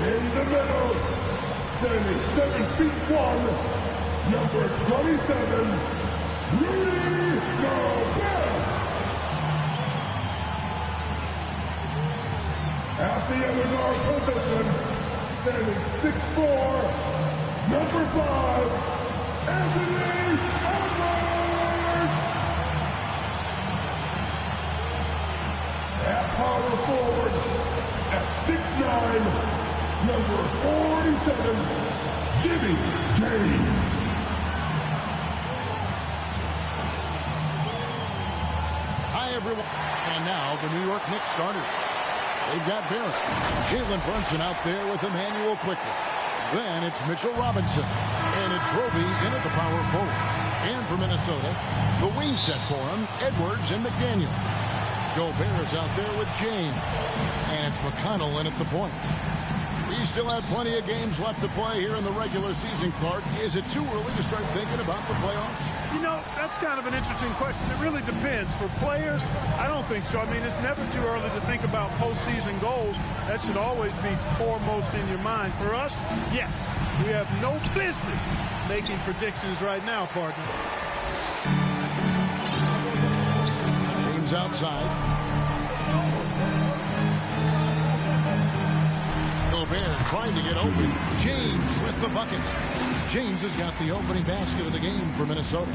In the middle, standing 7 feet 1, number 27, Rudy Gobert. At the other guard position, standing 6'4", number 5, Anthony Edwards. At power forward, at 6'9", number 47, Jimmy James. Hi, everyone. And now the New York Knicks starters. They've got Barrett, Jalen Brunson out there with Emmanuel quickly. Then it's Mitchell Robinson. And it's Roby in at the power forward. And for Minnesota, the wing set for him, Edwards and McDaniel. Gobert is out there with James. And it's McConnell in at the point. We still have plenty of games left to play here in the regular season, Clark. Is it too early to start thinking about the playoffs? You know, that's kind of an interesting question. It really depends. For players, I don't think so. I mean, it's never too early to think about postseason goals. That should always be foremost in your mind. For us, yes, we have no business making predictions right now, partner. James outside. Gobert trying to get open. James with the bucket. James has got the opening basket of the game for Minnesota.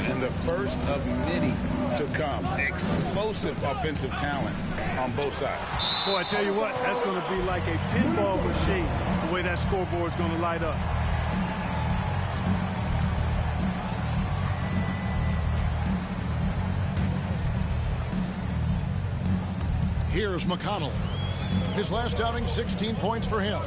And the first of many to come. Explosive offensive talent on both sides. Boy, I tell you what, that's going to be like a pinball machine, the way that scoreboard's going to light up. Here's McConnell. His last outing, 16 points for him.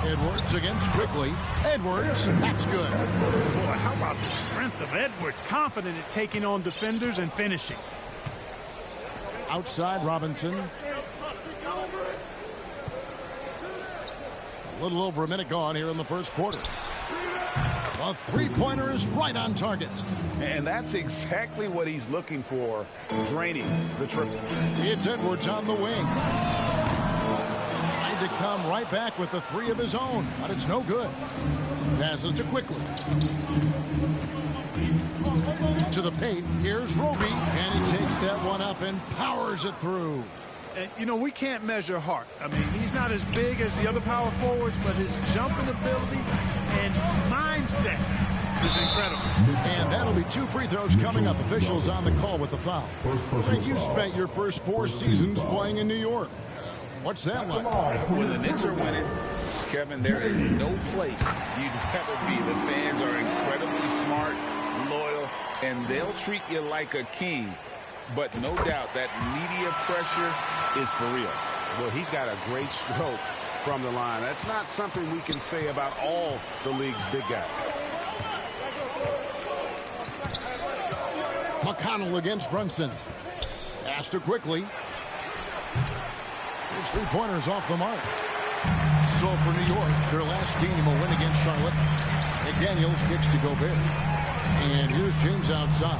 Edwards against Quickly. Edwards, that's good. Boy, how about the strength of Edwards? Confident at taking on defenders and finishing. Outside Robinson. A little over a minute gone here in the first quarter. A three-pointer is right on target. And that's exactly what he's looking for, draining the triple. It's Edwards on the wing. Trying to come right back with the three of his own, but it's no good. Passes to Quickly. To the paint, here's Roby, and he takes that one up and powers it through. And, you know, we can't measure heart. I mean, he's not as big as the other power forwards, but his jumping ability and mindset is incredible. And that'll be 2 free throws coming up. Officials on the call with the foul. Greg, you spent your first 4 seasons playing in New York. What's that like? When the Knicks are winning, Kevin, there is no place you'd rather be. The fans are incredibly smart, loyal, and they'll treat you like a king. But no doubt that media pressure is for real. Well, he's got a great stroke from the line. That's not something we can say about all the league's big guys. McConnell against Brunson. Pass to Quickly. His three-pointers off the mark. So for New York, their last game will win against Charlotte. McDaniels kicks to Gobert. And here's James outside.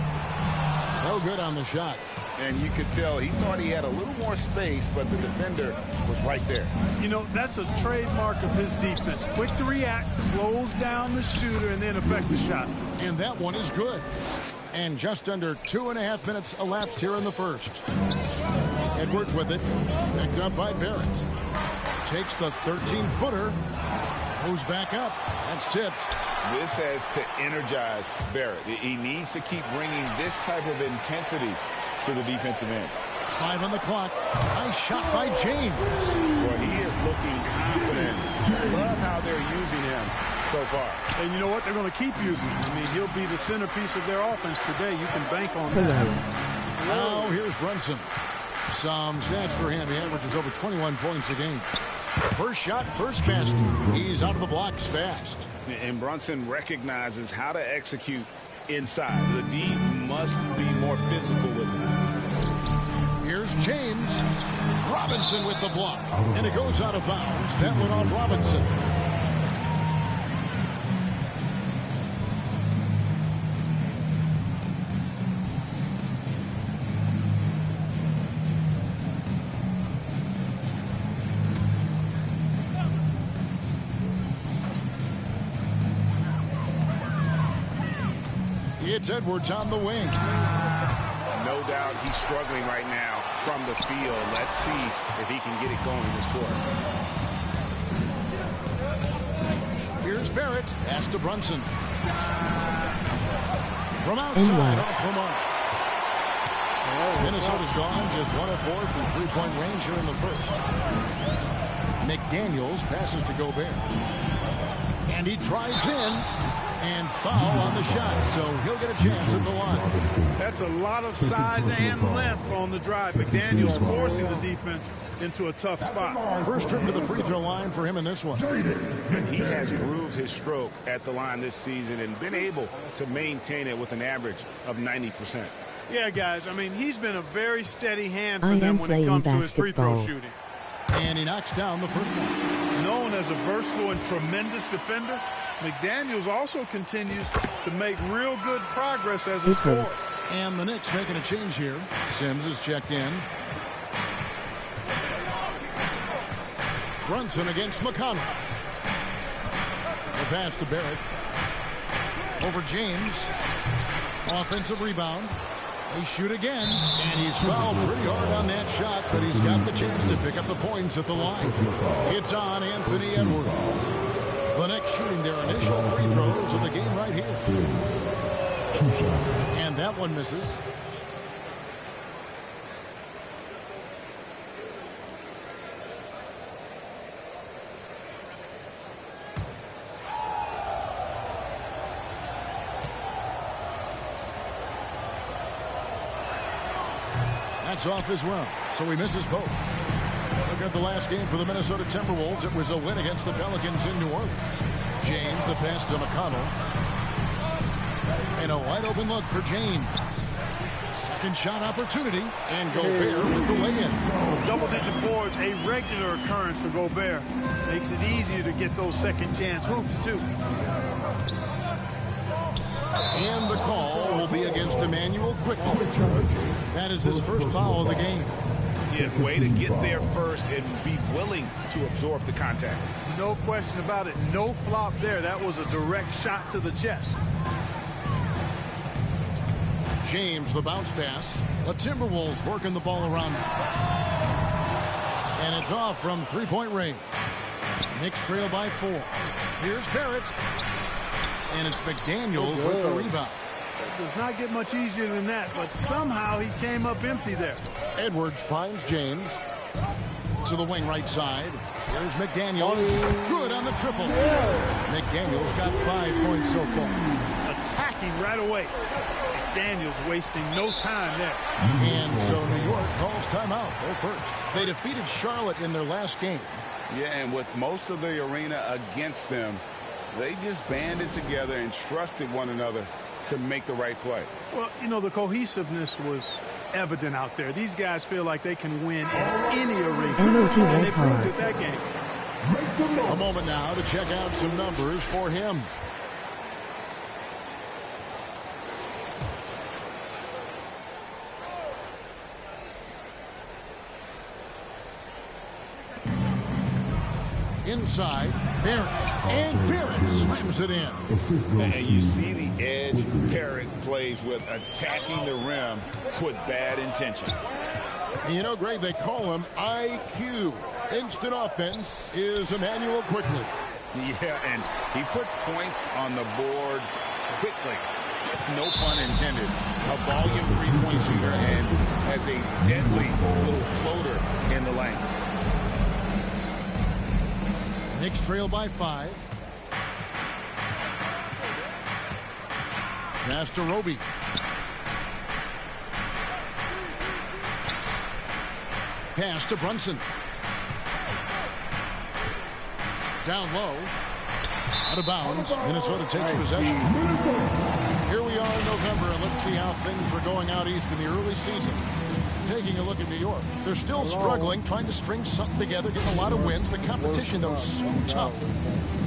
No good on the shot. And you could tell he thought he had a little more space, but the defender was right there. You know, that's a trademark of his defense. Quick to react, close down the shooter, and then affect the shot. And that one is good. And just under 2.5 minutes elapsed here in the first. Edwards with it. Picked up by Barrett. Takes the 13-footer. Moves back up. That's tipped. This has to energize Barrett. He needs to keep bringing this type of intensity to the defensive end. 5 on the clock. Nice shot by James. Well, he is looking confident. Love how they're using him so far. And you know what? They're going to keep using him. I mean, he'll be the centerpiece of their offense today. You can bank on that. Now here's Brunson. Some stats for him. He averages over 21 points a game. First shot, first basket. He's out of the blocks fast. And Brunson recognizes how to execute inside. The D must be more physical with him. Here's James. Robinson with the block. And it goes out of bounds. That went off Robinson. It's Edwards on the wing. No doubt he's struggling right now from the field. Let's see if he can get it going this quarter. Here's Barrett. Pass to Brunson. From outside, off the mark. Minnesota's gone just 1 of 4 from three-point range here in the first. McDaniels passes to Gobert. And he drives in. And foul on the shot, so he'll get a chance at the line. That's a lot of size and length on the drive. McDaniels forcing the defense into a tough spot. First trip to the free throw line for him in this one. He has grooved his stroke at the line this season and been able to maintain it with an average of 90%. Yeah, guys, I mean, he's been a very steady hand for them when it comes to his free throw shooting. And he knocks down the first one. Known as a versatile and tremendous defender, McDaniels also continues to make real good progress as a scorer. And the Knicks making a change here. Sims is checked in. Brunson against McConnell. The pass to Barrett. Over James. Offensive rebound. They shoot again, and he's fouled pretty hard on that shot, but he's got the chance to pick up the points at the line. It's on Anthony Edwards. The Knicks shooting their initial free throws of the game right here. And that one misses. That's off as well, so he misses both. Look at the last game for the Minnesota Timberwolves. It was a win against the Pelicans in New Orleans. James, the pass to McConnell. And a wide open look for James. Second shot opportunity, and Gobert with the lay-in. Double-digit boards, a regular occurrence for Gobert. Makes it easier to get those second-chance hoops, too. And the call will be against Emmanuel Quickly. That is his first foul of the game. Yeah, way to get there first and be willing to absorb the contact. No question about it. No flop there. That was a direct shot to the chest. James, the bounce pass. The Timberwolves working the ball around him. And it's off from three-point range. Knicks trail by 4. Here's Barrett. And it's McDaniels with the rebound. It does not get much easier than that, but somehow he came up empty there. Edwards finds James to the wing right side. Here's McDaniels. Good on the triple. McDaniels got 5 points so far. Attacking right away. McDaniels wasting no time there. And so New York calls timeout. They're first. They defeated Charlotte in their last game. Yeah, and with most of the arena against them, they just banded together and trusted one another to make the right play. Well, you know, the cohesiveness was evident out there. These guys feel like they can win in any arena. And they proved it that game. A moment now to check out some numbers for him. Inside, Barrett. And Barrett slams it in. And you see the edge Barrett plays with, attacking the rim with bad intentions. You know, Greg, they call him IQ. Instant offense is Emmanuel Quickly. Yeah, and he puts points on the board quickly. No pun intended. A volume three-point shooter and has a deadly little floater in the lane. Knicks trail by 5. Pass to Roby. Pass to Brunson. Down low. Out of bounds. Minnesota takes possession. Here we are in November, and let's see how things are going out east in the early season. Taking a look at New York. They're still struggling, trying to string something together, getting a lot of wins. The competition, though, is so tough.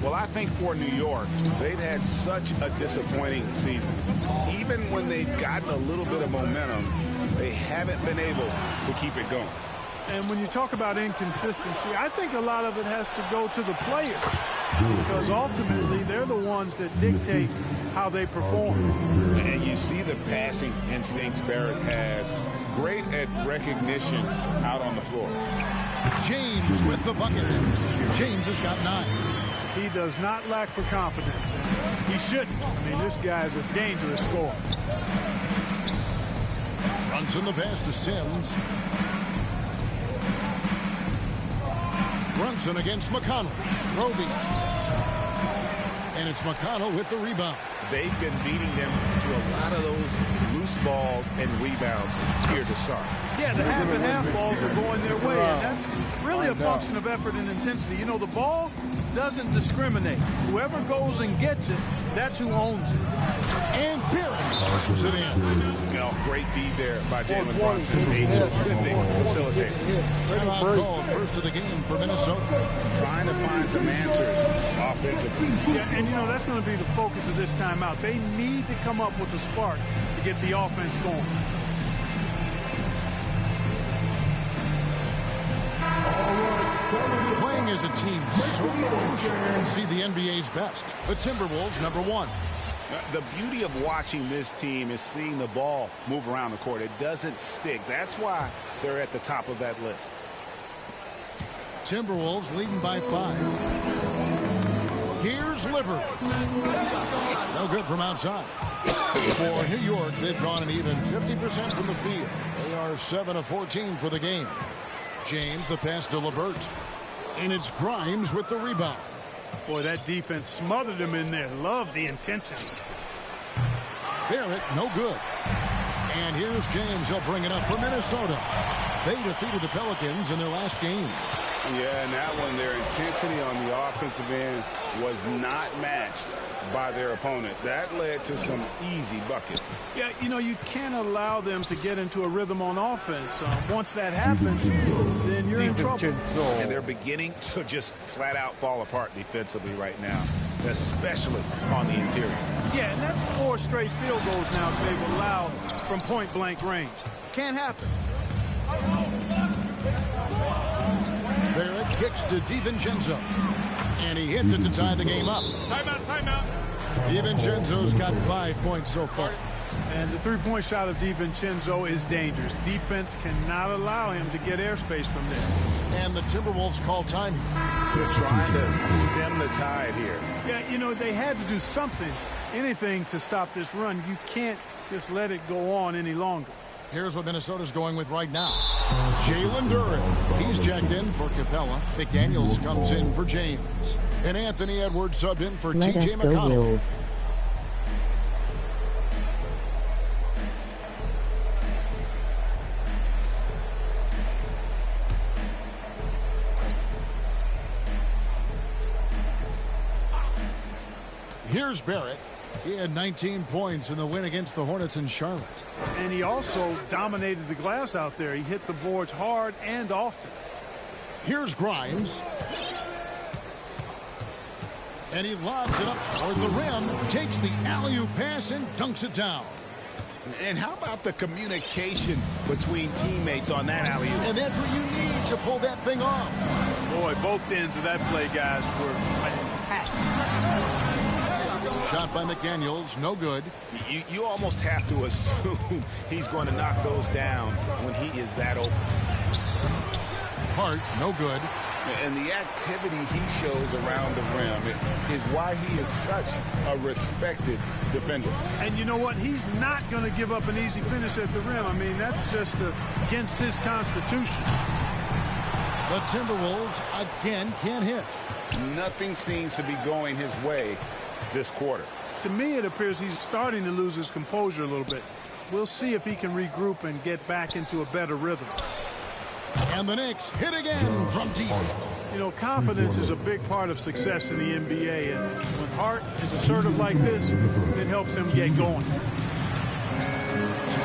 Well, I think for New York, they've had such a disappointing season. Even when they've gotten a little bit of momentum, they haven't been able to keep it going. And when you talk about inconsistency, I think a lot of it has to go to the players. because ultimately they're the ones that dictate how they perform. And you see the passing instincts Barrett has. Great at recognition out on the floor. James with the bucket. James has got 9. He does not lack for confidence. He shouldn't. I mean, this guy is a dangerous scorer. Runs in the pass to Sims. Brunson against McConnell. Roby. And it's McConnell with the rebound. They've been beating them to a lot of those loose balls and rebounds here to start. Yeah, the half and half balls are going their way, and that's really a function of effort and intensity. You know, the ball doesn't discriminate. Whoever goes and gets it, that's who owns it. And Barrett slams it in. You know, great feed there by Jalen Brunson. A terrific facilitator. Timeout called first of the game for Minnesota. Trying to find some answers offensively. Yeah, and you know, that's going to be the focus of this timeout. They need to come up with a spark to get the offense going. Playing as a team so crucial and see the NBA's best. The Timberwolves, number 1. The beauty of watching this team is seeing the ball move around the court. It doesn't stick. That's why they're at the top of that list. Timberwolves leading by 5. Here's Liver. No good from outside. For New York, they've gone an even 50% from the field. They are 7 of 14 for the game. James, the pass to LeVert. And it's Grimes with the rebound. Boy, that defense smothered him in there. Love the intensity. Barrett, no good. And here's James. He'll bring it up for Minnesota. They defeated the Pelicans in their last game. Yeah, and that one, their intensity on the offensive end was not matched by their opponent. That led to some easy buckets. Yeah, you know, you can't allow them to get into a rhythm on offense. Once that happens, then you're in trouble. And they're beginning to just flat out fall apart defensively right now, especially on the interior. Yeah, and that's 4 straight field goals now they've allowed from point-blank range. Can't happen. Barrett kicks to DiVincenzo. And he hits it to tie the game up. Timeout, timeout. DiVincenzo's got 5 points so far. And the three-point shot of DiVincenzo is dangerous. Defense cannot allow him to get airspace from there. And the Timberwolves call time. So trying to stem the tide here. Yeah, you know, they had to do something, anything to stop this run. You can't just let it go on any longer. Here's what Minnesota's going with right now. Jalen Duren. He's checked in for Capella. McDaniels comes in for James. And Anthony Edwards subbed in for T.J. McConnell. Wolves. Here's Barrett. He had 19 points in the win against the Hornets in Charlotte. And he also dominated the glass out there. He hit the boards hard and often. Here's Grimes. And he lobs it up toward the rim, takes the alley-oop pass and dunks it down. And how about the communication between teammates on that alley-oop? And that's what you need to pull that thing off. Boy, both ends of that play, guys, were fantastic. Shot by McDaniels, no good. You almost have to assume he's going to knock those down when he is that open. Hart, no good. And the activity he shows around the rim is why he is such a respected defender. And you know what? He's not going to give up an easy finish at the rim. I mean, that's just against his constitution. The Timberwolves again can't hit. Nothing seems to be going his way this quarter. To me, it appears he's starting to lose his composure a little bit. We'll see if he can regroup and get back into a better rhythm. And the Knicks hit again from deep. You know, confidence is a big part of success in the NBA, and when Hart is assertive like this, it helps him get going. To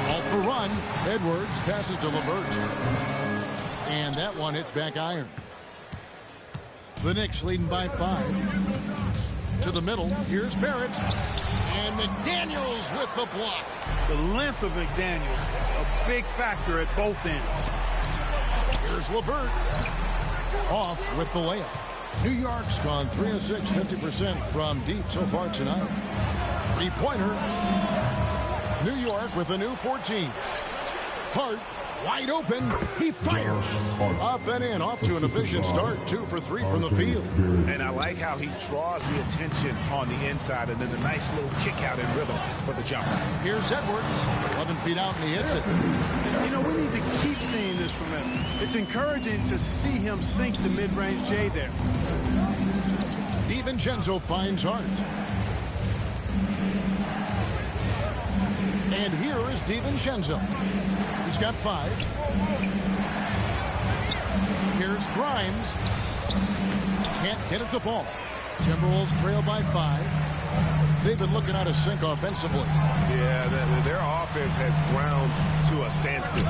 halt the run, Edwards passes to LeVert. And that one hits back iron. The Knicks leading by 5. To the middle, here's Barrett. And McDaniels with the block. The length of McDaniels, a big factor at both ends. Here's LeVert. Off with the layup. New York's gone 3 of 6, 50% from deep so far tonight. Three-pointer. New York with a new 14. Hart wide open. He fires. Up and in. Off to an efficient start. 2 for 3 from the field. And I like how he draws the attention on the inside and then the nice little kick out in rhythm for the jumper. Here's Edwards. 11 feet out and he hits it. You know, we need to keep seeing this from him. It's encouraging to see him sink the mid-range J there. DiVincenzo finds Hart. And here is DiVincenzo. He's got 5. Here's Grimes. Can't get it to fall. Timberwolves trail by 5. They've been looking out of sync offensively. Yeah, their offense has ground to a standstill.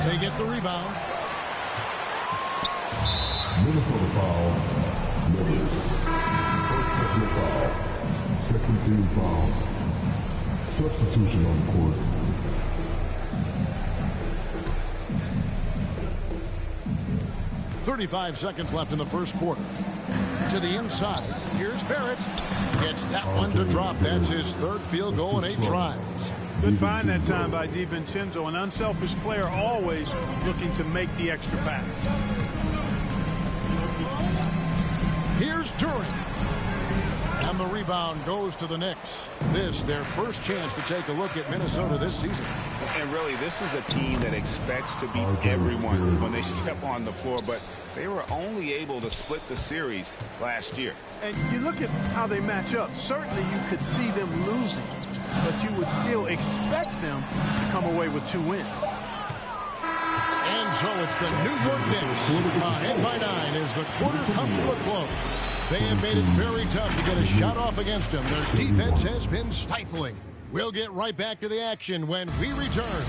They get the rebound. Minnesota foul. Rivers. First personal foul. Second team foul. Substitution on the court. .35 seconds left in the first quarter. To the inside. Here's Barrett. Gets that one to drop. That's his 3rd field goal in 8 tries. Good find that time by DiVincenzo. An unselfish player always looking to make the extra pass. Here's Duran. And the rebound goes to the Knicks. This, their first chance to take a look at Minnesota this season. And really, this is a team that expects to beat everyone when they step on the floor, but they were only able to split the series last year. And you look at how they match up. Certainly you could see them losing, but you would still expect them to come away with 2 wins. And so it's the New York Knicks. Ahead by 9 as the quarter comes to a close. They have made it very tough to get a shot off against them. Their defense has been stifling. We'll get right back to the action when we return.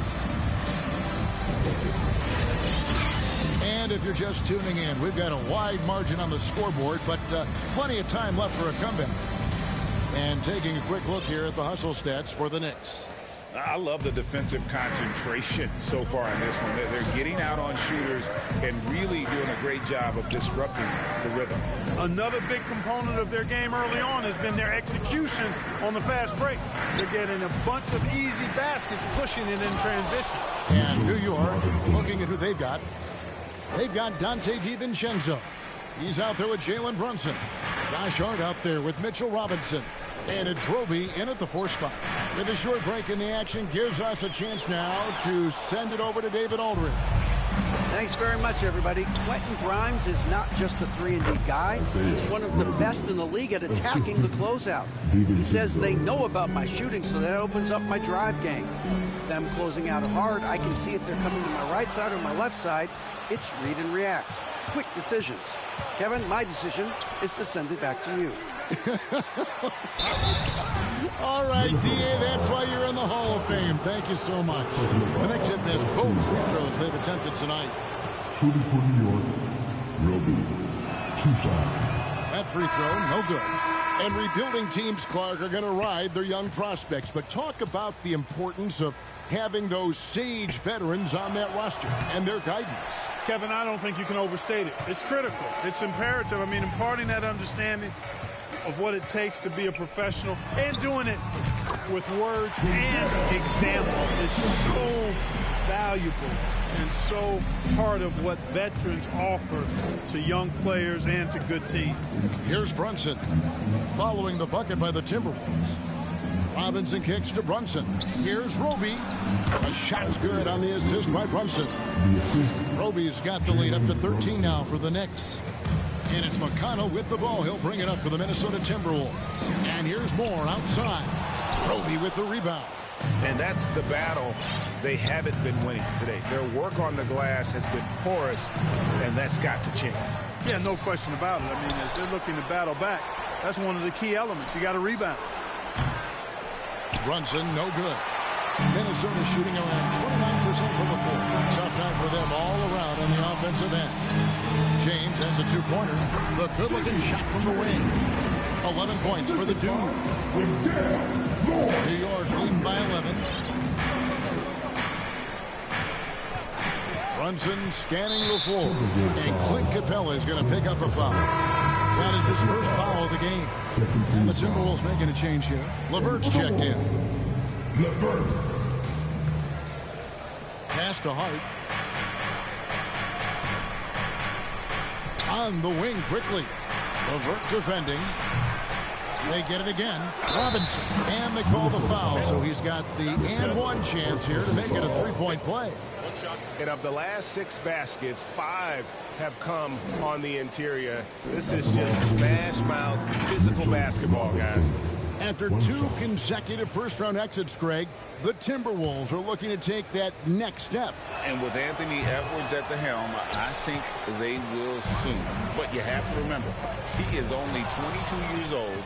And if you're just tuning in, we've got a wide margin on the scoreboard, but plenty of time left for a comeback. And taking a quick look here at the hustle stats for the Knicks. I love the defensive concentration so far in this one. They're getting out on shooters and really doing a great job of disrupting the rhythm. Another big component of their game early on has been their execution on the fast break. They're getting a bunch of easy baskets, pushing it in transition. And New York, looking at who they've got Dante DiVincenzo. He's out there with Jalen Brunson. Josh Hart out there with Mitchell Robinson. And it's Roby in at the 4 spot. With a short break in the action, gives us a chance now to send it over to David Aldridge. Thanks very much, everybody. Quentin Grimes is not just a 3-and-D guy. He's one of the best in the league at attacking the closeout. He says they know about my shooting, so that opens up my drive game. With them closing out hard, I can see if they're coming to my right side or my left side. It's read and react. Quick decisions. Kevin, my decision is to send it back to you. All right, D.A., that's why you're in the Hall of Fame. Thank you so much. The Knicks have missed both free throws they've attempted tonight. Shooting for New York. Roby. 2 shots. That free throw, no good. And rebuilding teams, Clark, are going to ride their young prospects. But talk about the importance of having those sage veterans on that roster and their guidance. Kevin, I don't think you can overstate it. It's critical. It's imperative. I mean, imparting that understanding of what it takes to be a professional and doing it with words and example is so valuable and so part of what veterans offer to young players and to good teams. Here's Brunson following the bucket by the Timberwolves. Robinson kicks to Brunson. Here's Roby. A shot's good on the assist by Brunson. Roby's got the lead up to 13 now for the Knicks. And it's McConnell with the ball. He'll bring it up for the Minnesota Timberwolves. And here's Moore outside. Roby with the rebound. And that's the battle they haven't been winning today. Their work on the glass has been porous, and that's got to change. Yeah, no question about it. I mean, as they're looking to battle back, that's one of the key elements. You got to rebound. Brunson, no good. Minnesota shooting around 29% from the floor. Tough night for them all around on the offensive end. James has a 2-pointer. The good-looking shot from the wing. 11 points for the dude. New York leading by 11. Brunson scanning the floor. And Clint Capella is going to pick up a foul. That is his first foul of the game. And the Timberwolves making a change here. LeVert's checked in. LeVert. Pass to Hart. On the wing quickly. LeVert defending. They get it again. Robinson. And they call the foul. So he's got the and one chance here to make it a three-point play. And of the last 6 baskets, 5 have come on the interior. This is just smash mouth physical basketball, guys. After 2 consecutive first-round exits, Greg, the Timberwolves are looking to take that next step. And with Anthony Edwards at the helm, I think they will soon. But you have to remember, he is only 22 years old.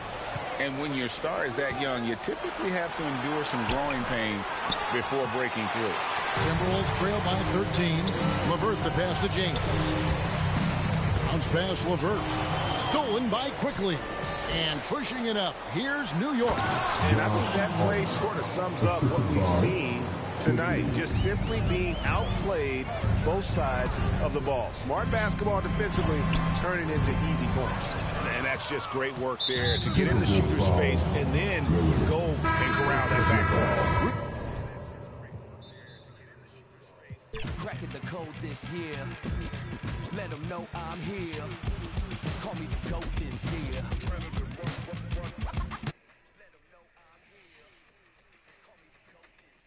And when your star is that young, you typically have to endure some growing pains before breaking through. Timberwolves trail by 13. LeVert the pass to James. Bounce pass LeVert. Stolen by Quickly. And pushing it up. Here's New York. And I think that play sort of sums up what we've seen tonight. Just simply being outplayed both sides of the ball. Smart basketball defensively, turning into easy points. And that's just great work there to get in the shooter's face and then go and corral that back. Cracking the code this year. Let them know I'm here. Call me the GOAT this year.